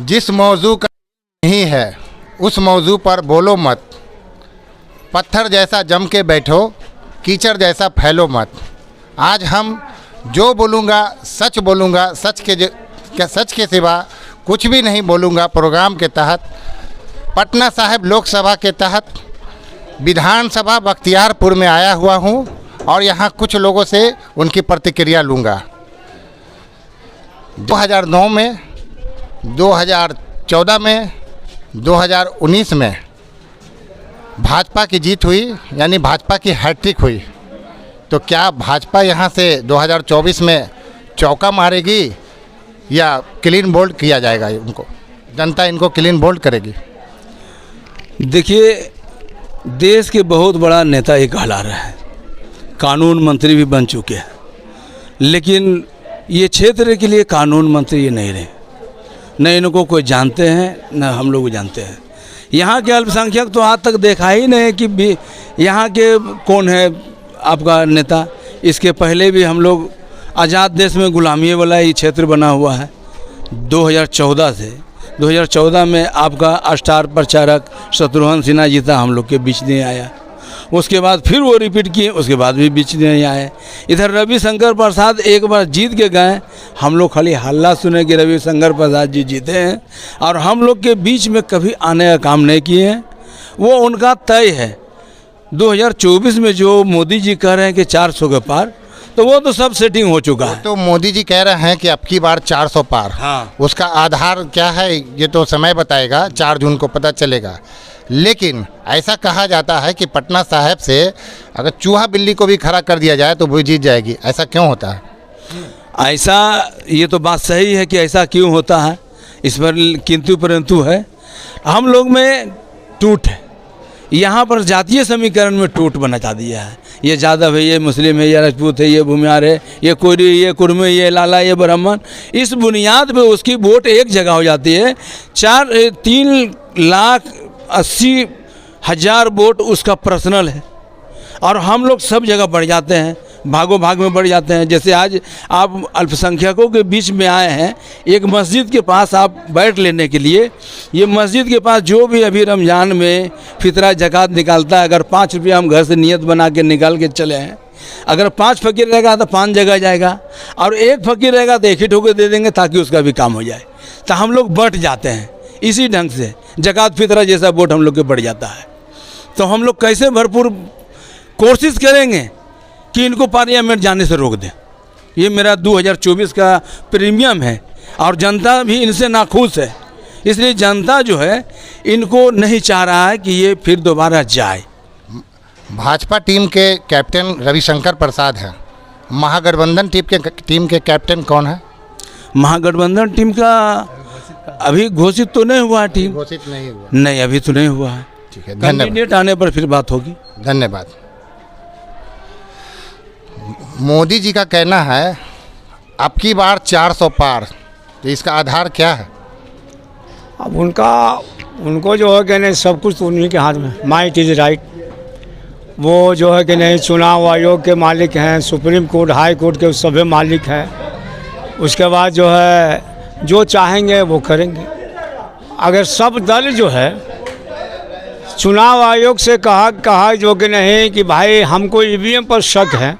जिस मौजू का नहीं है उस मौजू पर बोलो मत, पत्थर जैसा जम के बैठो, कीचड़ जैसा फैलो मत। आज हम जो बोलूँगा सच बोलूँगा, सच के सिवा कुछ भी नहीं बोलूँगा। प्रोग्राम के तहत पटना साहिब लोकसभा के तहत विधानसभा बख्तियारपुर में आया हुआ हूँ और यहाँ कुछ लोगों से उनकी प्रतिक्रिया लूँगा। 2009 में, 2014 में, 2019 में भाजपा की जीत हुई, यानी भाजपा की हैट्रिक हुई। तो क्या भाजपा यहाँ से 2024 में चौका मारेगी या क्लीन बोल्ड किया जाएगा? उनको जनता इनको क्लीन बोल्ड करेगी? देखिए, देश के बहुत बड़ा नेता ये कहला रहा है, कानून मंत्री भी बन चुके हैं, लेकिन ये क्षेत्र के लिए कानून मंत्री ये नहीं रहे। न इनको कोई जानते हैं, न हम लोग जानते हैं। यहाँ के अल्पसंख्यक तो आज तक देखा ही नहीं कि यहाँ के कौन है आपका नेता। इसके पहले भी हम लोग आज़ाद देश में गुलामी वाला ये क्षेत्र बना हुआ है। 2014 से 2014 में आपका स्टार प्रचारक शत्रुघ्न सिन्हा जीता, हम लोग के बीच नहीं आया। उसके बाद फिर वो रिपीट किए, उसके बाद भी बीच नहीं आए। इधर रविशंकर प्रसाद एक बार जीत के गए, हम लोग खाली हल्ला सुने कि रविशंकर प्रसाद जी जीते हैं और हम लोग के बीच में कभी आने का काम नहीं किए हैं। वो उनका तय है। 2024 में जो मोदी जी कह रहे हैं कि 400 के पार, तो वो तो सब सेटिंग हो चुका है। तो मोदी जी कह रहे हैं कि अब की बार 400 पार। हाँ। उसका आधार क्या है ये तो समय बताएगा, 4 जून को पता चलेगा। लेकिन ऐसा कहा जाता है कि पटना साहिब से अगर चूहा बिल्ली को भी खड़ा कर दिया जाए तो वो जीत जाएगी। ऐसा क्यों होता है? ऐसा, ये तो बात सही है कि ऐसा क्यों होता है, इस पर किंतु परंतु है। हम लोग में टूट है, यहाँ पर जातीय समीकरण में टूट बना दिया है। ये यादव है, ये मुस्लिम है, ये राजपूत है, ये भूमिहार है, ये कोयरी, ये कुर्मी, ये लाला, ये ब्राह्मण। इस बुनियाद पे उसकी वोट एक जगह हो जाती है। 3,80,000 वोट उसका पर्सनल है और हम लोग सब जगह बढ़ जाते हैं, भागों भाग में बढ़ जाते हैं। जैसे आज आप अल्पसंख्यकों के बीच में आए हैं, एक मस्जिद के पास आप बैठ लेने के लिए, ये मस्जिद के पास जो भी अभी रमज़ान में फितरा ज़कात निकालता है, अगर 5 रुपया हम घर से नियत बना के निकाल के चले हैं, अगर 5 फ़कीर रहेगा तो 5 जगह जाएगा और 1 फ़कीर रहेगा तो 1 ही ठोके दे देंगे ताकि उसका भी काम हो जाए। तो हम लोग बट जाते हैं इसी ढंग से, ज़कात फितरा जैसा वोट हम लोग के बढ़ जाता है। तो हम लोग कैसे भरपूर कोशिश करेंगे कि इनको पार्लियामेंट जाने से रोक दें। ये मेरा 2024 का प्रीमियम है और जनता भी इनसे नाखुश है। इसलिए जनता जो है इनको नहीं चाह रहा है कि ये फिर दोबारा जाए। भाजपा टीम के कैप्टन रविशंकर प्रसाद हैं। महागठबंधन टीम के कैप्टन कौन है? महागठबंधन टीम का अभी घोषित तो नहीं हुआ है। टीम घोषित नहीं हुआ? नहीं, अभी तो नहीं हुआ है। ठीक है, धन्यवाद। कैंडिडेट आने पर फिर बात होगी। धन्यवाद। मोदी जी का कहना है अब की बार 400 पार, तो इसका आधार क्या है? अब उनको जो है कि नहीं, सब कुछ तो उन्हीं के हाथ में, माइट इज़ राइट। वो जो है कि नहीं, चुनाव आयोग के मालिक हैं, सुप्रीम कोर्ट, हाई कोर्ट के सभी मालिक हैं। उसके बाद जो है जो चाहेंगे वो करेंगे। अगर सब दल जो है चुनाव आयोग से कहा जो कि नहीं कि भाई हमको ईवीएम पर शक है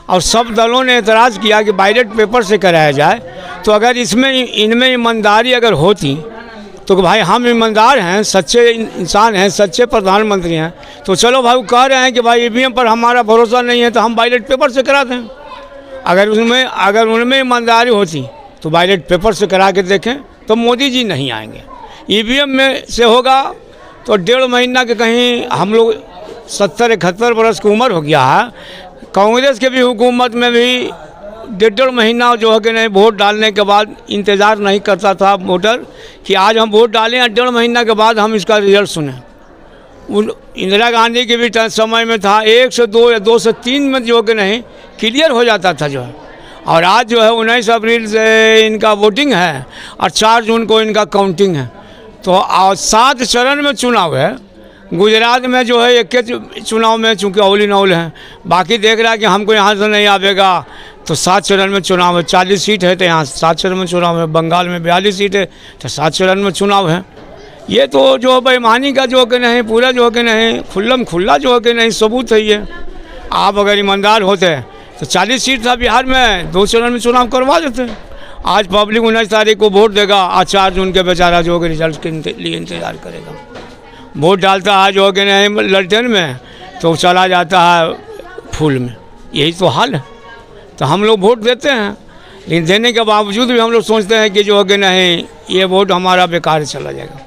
और सब दलों ने एतराज़ किया कि बैलेट पेपर से कराया जाए, तो अगर इनमें ईमानदारी अगर होती तो भाई हम ईमानदार हैं, सच्चे इंसान हैं, सच्चे प्रधानमंत्री हैं, तो चलो भाई वो कह रहे हैं कि भाई ईवीएम पर हमारा भरोसा नहीं है तो हम बैलेट पेपर से करा दें। अगर उनमें ईमानदारी होती तो बैलेट पेपर से करा के देखें तो मोदी जी नहीं आएंगे। ईवीएम में से होगा तो 1.5 महीना के कहीं हम लोग 70-71 बरस की उम्र हो गया है। कांग्रेस के भी हुकूमत में भी 1.5 महीना जो है कि नहीं, वोट डालने के बाद इंतज़ार नहीं करता था वोटर कि आज हम वोट डालें, 1.5 महीना के बाद हम इसका रिजल्ट सुने। इंदिरा गांधी के भी समय में था 1 से 2 या 2 से 3 में जो कि नहीं क्लियर हो जाता था जो है। और आज जो है 19 अप्रैल से इनका वोटिंग है और 4 जून को इनका काउंटिंग है। तो 7 चरण में चुनाव है। गुजरात में जो है एक के चुनाव में चूँकि औली नौल हैं, बाकी देख रहा है कि हमको यहाँ से नहीं आवेगा तो 7 चरण में चुनाव है। 40 सीट है तो यहाँ 7 चरण में चुनाव है। बंगाल में 42 सीट है तो 7 चरण में चुनाव है। ये तो जो बेईमानी का जो कि नहीं, पूरा जो कि नहीं, खुल्लम खुल्ला जो कि नहीं सबूत है ये। आप अगर ईमानदार होते तो 40 सीट था बिहार में, 2 चरण में चुनाव करवा देते। आज पब्लिक 19 तारीख को वोट देगा, आज 4 जून के बेचारा जो कि रिजल्ट के लिए इंतज़ार करेगा। वोट डालता है जो कि नहीं ललटेन में तो चला जाता है फूल में। यही तो हाल है। तो हम लोग वोट देते हैं, लेकिन देने के बावजूद भी हम लोग सोचते हैं कि जो कि नहीं ये वोट हमारा बेकार चला जाएगा।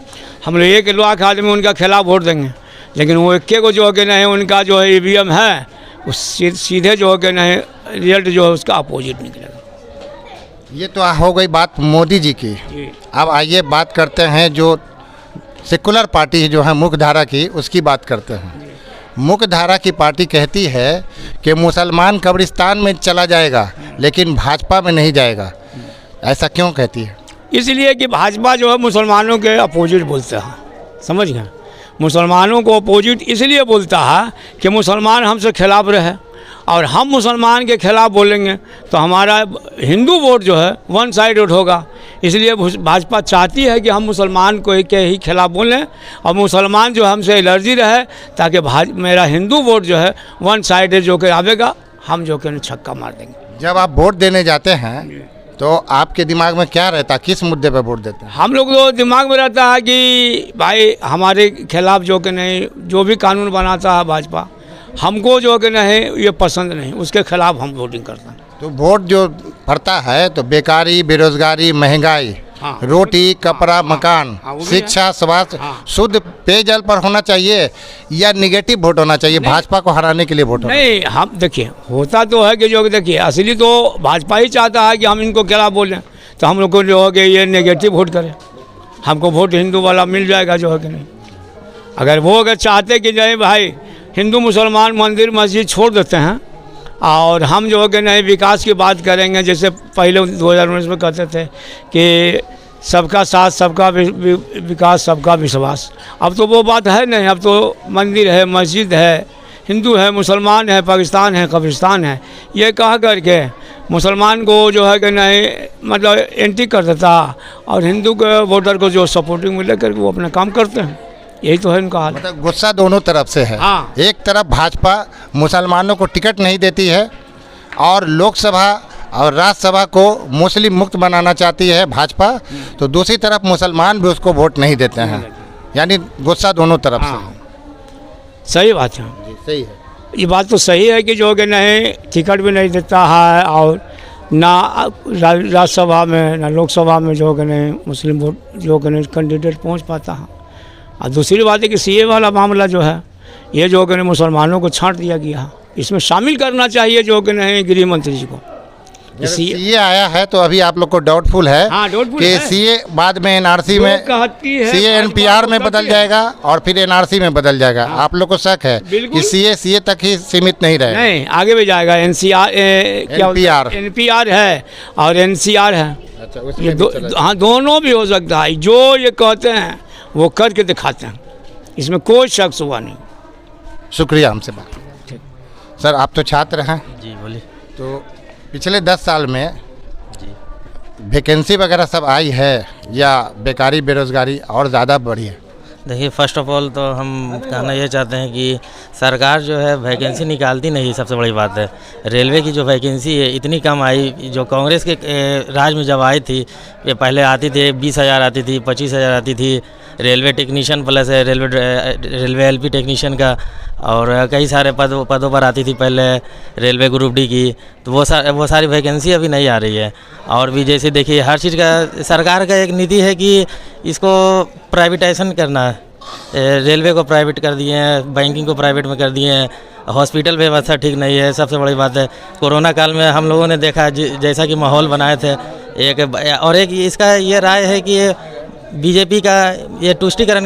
हम लोग 1 लाख आदमी उनका खिलाफ वोट देंगे, लेकिन वो इक्के को जो कि नहीं उनका जो है EVM है उस सीधे जो कि नहीं रिजल्ट जो है उसका अपोजिट निकलेगा। ये तो हो गई बात मोदी जी की। अब आइए बात करते हैं जो सेकुलर पार्टी जो है मुख्य धारा की, उसकी बात करते हैं। मुख्य धारा की पार्टी कहती है कि मुसलमान कब्रिस्तान में चला जाएगा लेकिन भाजपा में नहीं जाएगा। ऐसा क्यों कहती है? इसलिए कि भाजपा जो है मुसलमानों के अपोजिट बोलता है, समझ गए? मुसलमानों को अपोजिट इसलिए बोलता है कि मुसलमान हमसे खिलाफ रहे और हम मुसलमान के खिलाफ बोलेंगे तो हमारा हिंदू वोट जो है वन साइडेड होगा। इसलिए भाजपा चाहती है कि हम मुसलमान को के ही खिलाफ बोलें और मुसलमान जो हमसे एलर्जी रहे, ताकि मेरा हिंदू वोट जो है वन साइडेड जो कि आवेगा, हम जो कि छक्का मार देंगे। जब आप वोट देने जाते हैं तो आपके दिमाग में क्या रहता है, किस मुद्दे पे वोट देते हैं? हम लोग तो दिमाग में रहता है कि भाई हमारे खिलाफ जो कि नहीं जो भी कानून बनाता है भाजपा, हमको जो कि नहीं ये पसंद नहीं, उसके खिलाफ हम वोटिंग करते हैं। तो वोट जो पड़ता है तो बेकारी, बेरोजगारी, महंगाई, हाँ। रोटी, कपड़ा, मकान, हाँ, वो भी शिक्षा, स्वास्थ्य, हाँ। शुद्ध पेयजल पर होना चाहिए या निगेटिव वोट होना चाहिए? भाजपा को हराने के लिए वोट होना? नहीं, हम देखिए होता तो है कि जो देखिए असली तो भाजपा ही चाहता है कि हम इनको खिलाफ बोलें, तो हम लोग को जो है कि ये नेगेटिव वोट करें, हमको वोट हिंदू वाला मिल जाएगा जो है कि नहीं। अगर वो अगर चाहते कि नहीं भाई हिंदू मुसलमान मंदिर मस्जिद छोड़ देते हैं और हम जो है कि नहीं विकास की बात करेंगे, जैसे पहले 2019 में कहते थे कि सबका साथ सबका विकास सबका विश्वास, अब तो वो बात है नहीं। अब तो मंदिर है, मस्जिद है, हिंदू है, मुसलमान है, पाकिस्तान है, कब्रिस्तान है, ये कह करके मुसलमान को जो है कि नहीं मतलब एंट्री कर देता और हिंदू के वोटर को जो सपोर्टिंग में लेकर वो अपना काम करते हैं। यही तो है इनका हाल। मतलब गुस्सा दोनों तरफ से है। हाँ। एक तरफ भाजपा मुसलमानों को टिकट नहीं देती है और लोकसभा और राज्यसभा को मुस्लिम मुक्त बनाना चाहती है भाजपा, तो दूसरी तरफ मुसलमान भी उसको वोट नहीं देते हैं। यानी गुस्सा दोनों तरफ से है। सही बात है, सही है। ये बात तो सही है कि जो कि नहीं टिकट भी नहीं देता है और ना राज्यसभा में ना लोकसभा में जो कि नहीं मुस्लिम वोट जो कि नहीं कैंडिडेट पहुंच पाता है। और दूसरी बात है कि CA वाला मामला जो है ये जो कि नहीं मुसलमानों को छांट दिया गया, इसमें शामिल करना चाहिए जो कि नहीं गृह मंत्री जी को। CA आया है तो अभी आप लोग को डाउटफुल है। हाँ, डाउटफुल कि है। CA बाद में NRC में CA NPR में बदल जाएगा और फिर NRC में बदल जाएगा। आप लोग को शक है कि CA तक ही सीमित नहीं रहेगा? नहीं, आगे भी जाएगा। NPR है और NCR है। अच्छा, ये हाँ दोनों भी हो सकता है। जो ये कहते हैं वो करके दिखाते हैं, इसमें कोई शक हुआ नहीं। शुक्रिया हमसे बात। सर आप तो छात्र हैं जी, बोलिए। तो पिछले 10 साल में जी वैकेंसी वगैरह सब आई है या बेकारी बेरोजगारी और ज़्यादा बढ़ी है? देखिए, फर्स्ट ऑफ ऑल तो हम कहना ये चाहते हैं कि सरकार जो है वैकेंसी निकालती नहीं, सबसे बड़ी बात है। रेलवे की जो वैकेंसी है इतनी कम आई, जो कांग्रेस के राज में जब आई थी ये पहले आती थी 20,000 आती थी, 25,000 आती थी। Railway technician plus railway LP technician का और कई सारे पदों पर आती थी पहले रेलवे ग्रुप D की। तो वो सारी वैकेंसी अभी नहीं आ रही है। और भी जैसे देखिए हर चीज़ का सरकार का एक नीति है कि इसको प्राइवेटाइजेशन करना है। रेलवे को प्राइवेट कर दिए हैं, बैंकिंग को प्राइवेट में कर दिए हैं, हॉस्पिटल व्यवस्था ठीक नहीं है। सबसे बड़ी बात है कोरोना काल में हम लोगों ने देखा जैसा कि माहौल बनाए थे एक इसका ये राय है कि BJP का ये तुष्टीकरण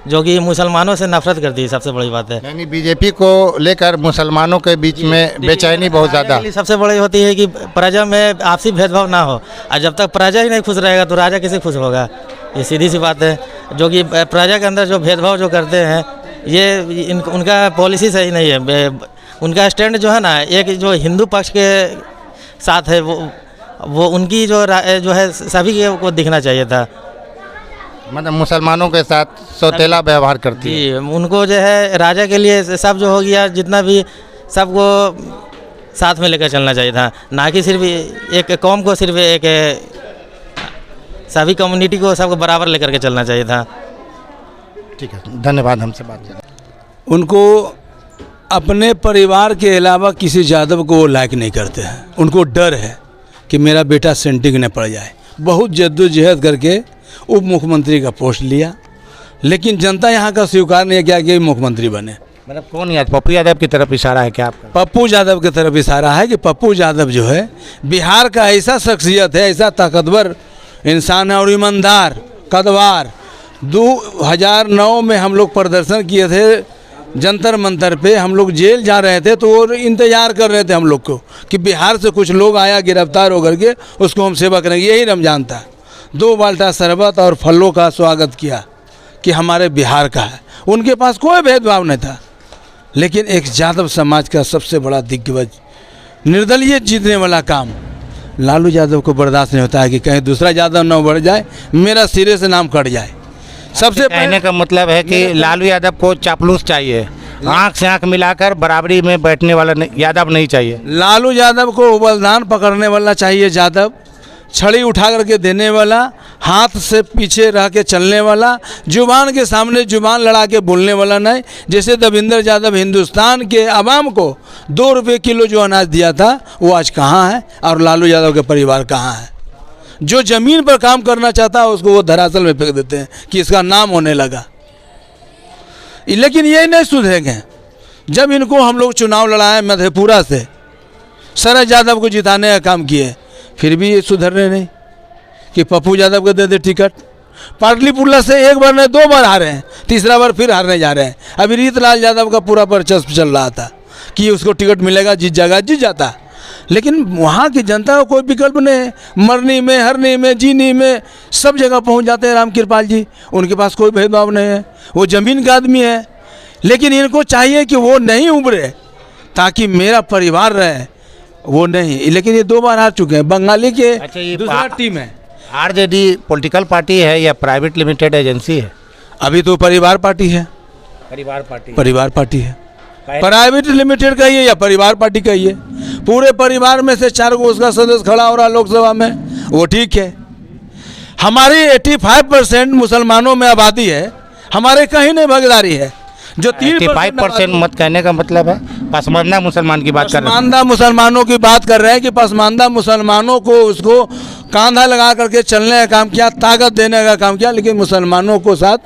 जो कि मुसलमानों से नफरत करती है, सबसे बड़ी बात है। यानी BJP को लेकर मुसलमानों के बीच में बेचैनी बहुत ज़्यादा सबसे बड़ी होती है कि प्रजा में आपसी भेदभाव ना हो, और जब तक प्रजा ही नहीं खुश रहेगा तो राजा कैसे खुश होगा? ये सीधी सी बात है। जो कि प्रजा के अंदर जो भेदभाव जो करते हैं, ये उनका पॉलिसी सही नहीं है। उनका स्टैंड जो है ना, एक जो हिंदू पक्ष के साथ है, वो उनकी जो है सभी को दिखना चाहिए था। मतलब मुसलमानों के साथ सौतेला व्यवहार करती है। जी, उनको जो है राजा के लिए सब जो हो गया, जितना भी सबको साथ में लेकर चलना चाहिए था, ना कि सिर्फ एक कौम को, सिर्फ एक सभी कम्युनिटी को सबको बराबर लेकर के चलना चाहिए था। ठीक है, धन्यवाद हमसे बात करने। उनको अपने परिवार के अलावा किसी यादव को वो लायक नहीं करते हैं। उनको डर है कि मेरा बेटा सेंटिंग न पड़ जाए। बहुत जद्दोजहद करके उप मुख्यमंत्री का पोस्ट लिया, लेकिन जनता यहाँ का स्वीकार नहीं किया कि मुख्यमंत्री बने। मतलब कौन यादव? पप्पू यादव की तरफ इशारा है क्या आपका? पप्पू यादव की तरफ इशारा है कि पप्पू यादव जो है बिहार का ऐसा शख्सियत है, ऐसा ताकतवर इंसान है और ईमानदार, कदवार। 2009 में हम लोग प्रदर्शन किए थे जंतर मंतर पे, हम लोग जेल जा रहे थे तो वो इंतजार कर रहे थे हम लोग को कि बिहार से कुछ लोग आया गिरफ्तार होकर के उसको हम सेवा करेंगे। यही रमजान था। 2 बाल्टा शरबत और फलों का स्वागत किया कि हमारे बिहार का है। उनके पास कोई भेदभाव नहीं था। लेकिन एक यादव समाज का सबसे बड़ा दिग्गज, निर्दलीय जीतने वाला काम लालू यादव को बर्दाश्त नहीं होता है कि कहीं दूसरा यादव न बढ़ जाए, मेरा सिरे से नाम कट जाए। सबसे कहने का मतलब है कि लालू यादव को चापलूस चाहिए, आंख से आंख मिलाकर बराबरी में बैठने वाला यादव नहीं चाहिए। लालू यादव को उबलदान पकड़ने वाला चाहिए यादव, छड़ी उठा करके देने वाला, हाथ से पीछे रह के चलने वाला, जुबान के सामने जुबान लड़ा के बोलने वाला नहीं। जैसे देवेंद्र यादव हिंदुस्तान के आवाम को 2 रुपये किलो जो अनाज दिया था वो आज कहाँ है, और लालू यादव के परिवार कहाँ है? जो ज़मीन पर काम करना चाहता है उसको वो धरातल में फेंक देते हैं कि इसका नाम होने लगा। लेकिन ये नहीं सुधरेंगे। जब इनको हम लोग चुनाव लड़ाए मधेपुरा से, शरद यादव को जिताने का काम किए, फिर भी ये सुधर रहे नहीं कि पप्पू यादव को दे दे टिकट। पाटलिपुत्र से 1 बार नहीं 2 बार हारे हैं, तीसरा बार फिर हारने जा रहे हैं। अभी रीतलाल यादव का पूरा परचस्प चल रहा था कि उसको टिकट मिलेगा, जीत जाएगा, जीत जाता। लेकिन वहाँ की जनता को कोई विकल्प नहीं है। मरनी में, हरनी में, जीनी में सब जगह पहुँच जाते हैं राम कृपाल जी। उनके पास कोई भेदभाव नहीं है, वो ज़मीन का आदमी है। लेकिन इनको चाहिए कि वो नहीं उभरे ताकि मेरा परिवार रहे, वो नहीं। लेकिन ये 2 बार हार चुके हैं। बंगाली के अच्छा, ये दूसरा टीम है। आरजेडी पॉलिटिकल पार्टी है या प्राइवेट लिमिटेड एजेंसी है? अभी तो परिवार पार्टी है। परिवार पार्टी। परिवार पार्टी है। प्राइवेट लिमिटेड कहिए या परिवार पार्टी कहिए, पूरे परिवार में से 4 को उसका सदस्य खड़ा हो रहा लोकसभा में, वो ठीक है। हमारी 85% मुसलमानों में आबादी है, हमारे कहीं नहीं भागीदारी है। जो 85% मत कहने का मतलब है पसमानदा मुसलमान की बात कर रहे हैं। पसमानदा मुसलमानों की बात कर रहे हैं कि पसमानदा मुसलमानों को उसको कांधा लगा करके चलने का काम किया, ताकत देने का काम किया, लेकिन मुसलमानों को साथ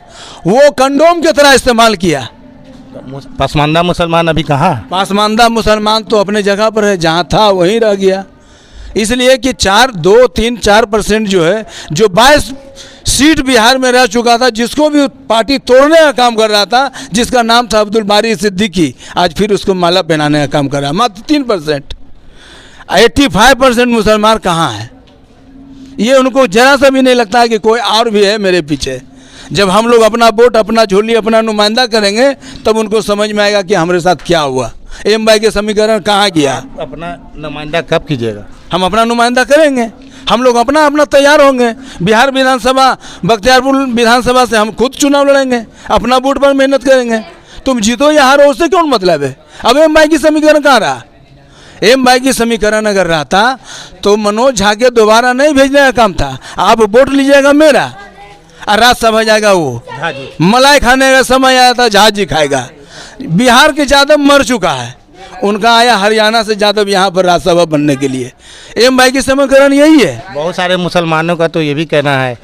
वो कंडोम की तरह इस्तेमाल किया। पसमानदा मुसलमान अभी कहाँ? पसमानदा मुसलमान तो अपने जगह पर है, जहाँ था वहीं रह गया। इसलिए कि 4% जो है, जो 22 सीट बिहार में रह चुका था, जिसको भी पार्टी तोड़ने का काम कर रहा था, जिसका नाम था अब्दुल बारी सिद्दीकी, आज फिर उसको माला पहनाने का काम कर रहा है। मात्र 3%। 85% मुसलमान कहाँ है? ये उनको जरा सा भी नहीं लगता है कि कोई और भी है मेरे पीछे। जब हम लोग अपना वोट, अपना झोली, अपना नुमाइंदा करेंगे तब उनको समझ में आएगा कि हमारे साथ क्या हुआ। एम-बाई के समीकरण कहाँ गया। अपना नुमाइंदा कब कीजिएगा? हम अपना नुमाइंदा करेंगे। हम लोग अपना तैयार होंगे। बिहार विधानसभा, बख्तियारपुर विधानसभा से हम खुद चुनाव लड़ेंगे, अपना वोट पर मेहनत करेंगे। तुम जीतो या हारो उससे कौन मतलब है। अब एम-बाई की समीकरण कहाँ रहा? एम-बाई की समीकरण अगर रहता तो मनोज झा के दोबारा नहीं भेजने का काम था। आप वोट लीजिएगा मेरा और राज्यसभा जाएगा वो। मलाई खाने का समय आया था, झाजी खाएगा। बिहार के यादव मर चुका है, उनका आया हरियाणा से यादव यहाँ पर राज्यसभा बनने के लिए। एम-बाई की समीकरण यही है। बहुत सारे मुसलमानों का तो ये भी कहना है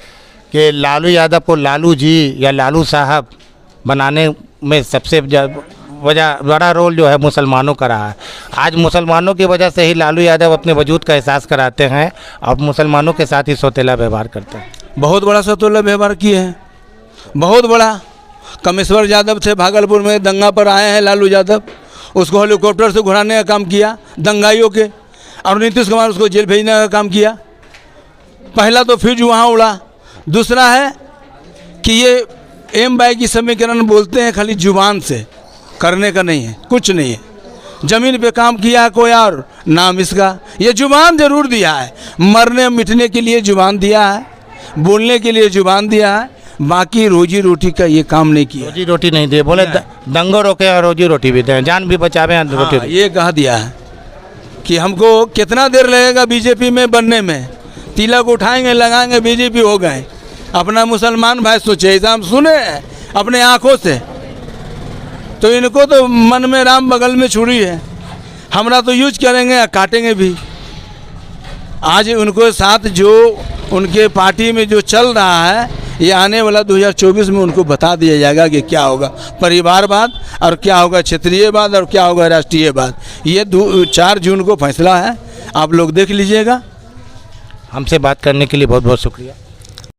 कि लालू यादव को लालू जी या लालू साहब बनाने में सबसे बड़ा रोल जो है मुसलमानों का रहा है। आज मुसलमानों की वजह से ही लालू यादव अपने वजूद का एहसास कराते हैं और मुसलमानों के साथ ही सौतेला व्यवहार करते हैं। बहुत बड़ा सौतेला व्यवहार किए हैं, बहुत बड़ा। कमेश्वर यादव थे, भागलपुर में दंगा पर आए हैं लालू यादव, उसको हेलीकॉप्टर से घुराने का काम किया दंगाइयों के, और नीतीश कुमार उसको जेल भेजने का काम किया। पहला तो फ्यूज वहाँ उड़ा। दूसरा है कि ये एम बाई की समीकरण बोलते हैं खाली जुबान से, करने का नहीं है, कुछ नहीं है। ज़मीन पे काम किया कोई और नाम इसका, ये जुबान ज़रूर दिया है, मरने मिटने के लिए जुबान दिया है, बोलने के लिए जुबान दिया है, बाकी रोजी रोटी का ये काम नहीं किया। रोजी रोटी नहीं दे, बोले दंगो रोके और रोजी रोटी भी दें, जान भी बचावे और रोटी हाँ, ये कहा दिया है कि हमको कितना देर लगेगा बीजेपी में बनने में, तिलक उठाएंगे लगाएंगे बीजेपी हो गए। अपना मुसलमान भाई सोचे, ऐसा हम सुने अपने आँखों से, तो इनको तो मन में राम बगल में छुरी है, हमरा तो यूज करेंगे या काटेंगे भी। आज उनको साथ जो उनके पार्टी में जो चल रहा है, ये आने वाला 2024 में उनको बता दिया जाएगा कि क्या होगा परिवारवाद और क्या होगा क्षेत्रीयवाद और क्या होगा राष्ट्रीयवाद। ये 4 जून को फैसला है, आप लोग देख लीजिएगा। हमसे बात करने के लिए बहुत बहुत शुक्रिया।